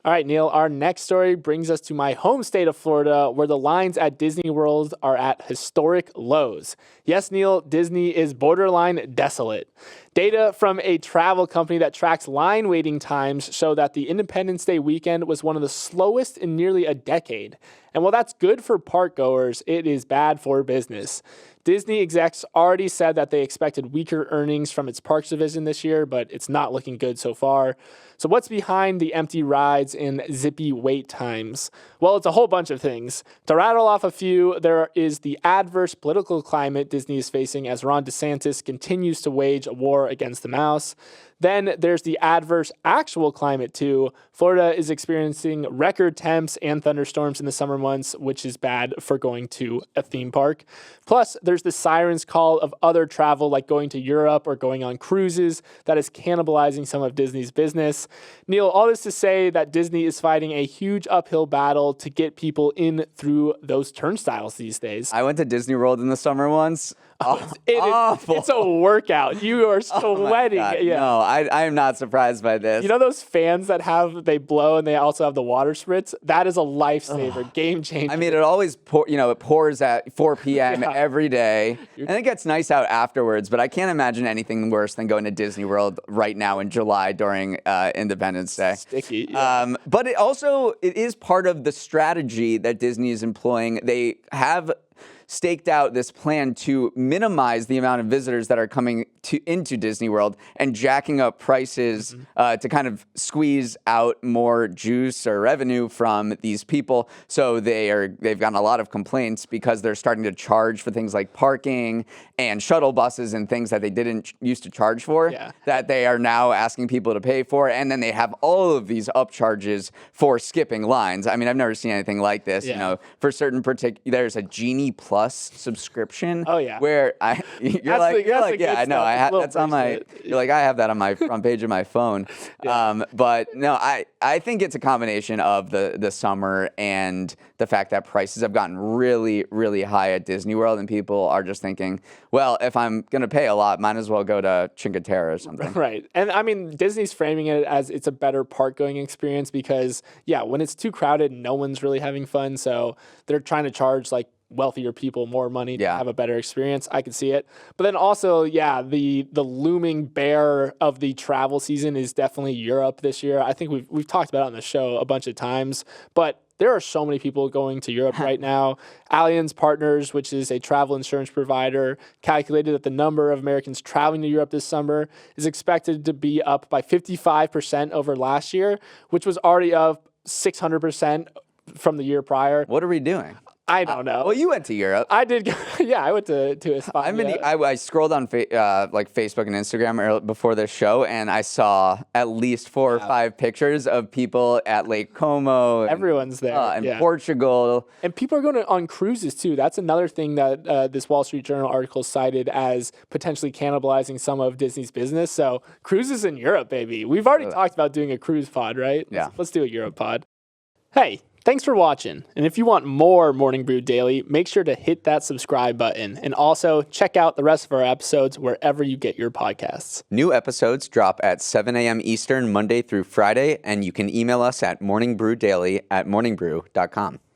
All right, Neal, our next story brings us to my home state of Florida, where the lines at Disney World are at historic lows. Yes, Neal, Disney is borderline desolate. Data from a travel company that tracks line waiting times show that the Independence Day weekend was one of the slowest in nearly a decade. And while that's good for park goers, it is bad for business. Disney execs already said that they expected weaker earnings from its parks division this year, but it's not looking good so far. So what's behind the empty rides and zippy wait times? Well, it's a whole bunch of things. To rattle off a few, there is the adverse political climate Disney is facing as Ron DeSantis continues to wage a war against the mouse. Then there's the adverse actual climate too. Florida is experiencing record temps and thunderstorms in the summer months, which is bad for going to a theme park. Plus, there's the siren's call of other travel like going to Europe or going on cruises that is cannibalizing some of Disney's business. Neal, all this to say that Disney is fighting a huge uphill battle to get people in through those turnstiles these days. I went to Disney World in the summer once. Awful. It's a workout. You are sweating. Yeah. No, I am not surprised by this. You know those fans that they blow and they also have the water spritz? That is a lifesaver, game changer. I mean, it always it pours at 4 p.m. every day, and it gets nice out afterwards, but I can't imagine anything worse than going to Disney World right now in July during Independence Day. Sticky. Yeah. But it is part of the strategy that Disney is employing. They have staked out this plan to minimize the amount of visitors that are coming into Disney World and jacking up prices to kind of squeeze out more juice or revenue from these people. So they've gotten a lot of complaints because they're starting to charge for things like parking and shuttle buses and things that they didn't used to charge for, that they are now asking people to pay for. And then they have all of these upcharges for skipping lines. I mean, I've never seen anything like this. Yeah. You know, for certain there's a Genie Plus subscription. Oh yeah. Where you're like, I know. That's on my. You're like, I have that on my front page of my phone. But no, I think it's a combination of the summer and the fact that prices have gotten really, really high at Disney World, and people are just thinking, well, if I'm gonna pay a lot, might as well go to Cinque Terre or something. Right. And I mean, Disney's framing it as it's a better park going experience because when it's too crowded, no one's really having fun. So they're trying to charge like wealthier people more money to have a better experience. I can see it. But then also, the looming bear of the travel season is definitely Europe this year. I think we've talked about it on the show a bunch of times, but there are so many people going to Europe right now. Allianz Partners, which is a travel insurance provider, calculated that the number of Americans traveling to Europe this summer is expected to be up by 55% over last year, which was already up 600% from the year prior. What are we doing? I don't know. Well, you went to Europe. I did. I went to España. I scrolled on Facebook and Instagram before this show, and I saw at least 4 or 5 pictures of people at Lake Como. Everyone's there. And Portugal. And people are going on cruises, too. That's another thing that this Wall Street Journal article cited as potentially cannibalizing some of Disney's business. So cruises in Europe, baby. We've already talked about doing a cruise pod, right? Let's do a Europe pod. Hey. Thanks for watching, and if you want more Morning Brew Daily, make sure to hit that subscribe button, and also check out the rest of our episodes wherever you get your podcasts. New episodes drop at 7 a.m. Eastern Monday through Friday, and you can email us at morningbrewdaily@morningbrew.com.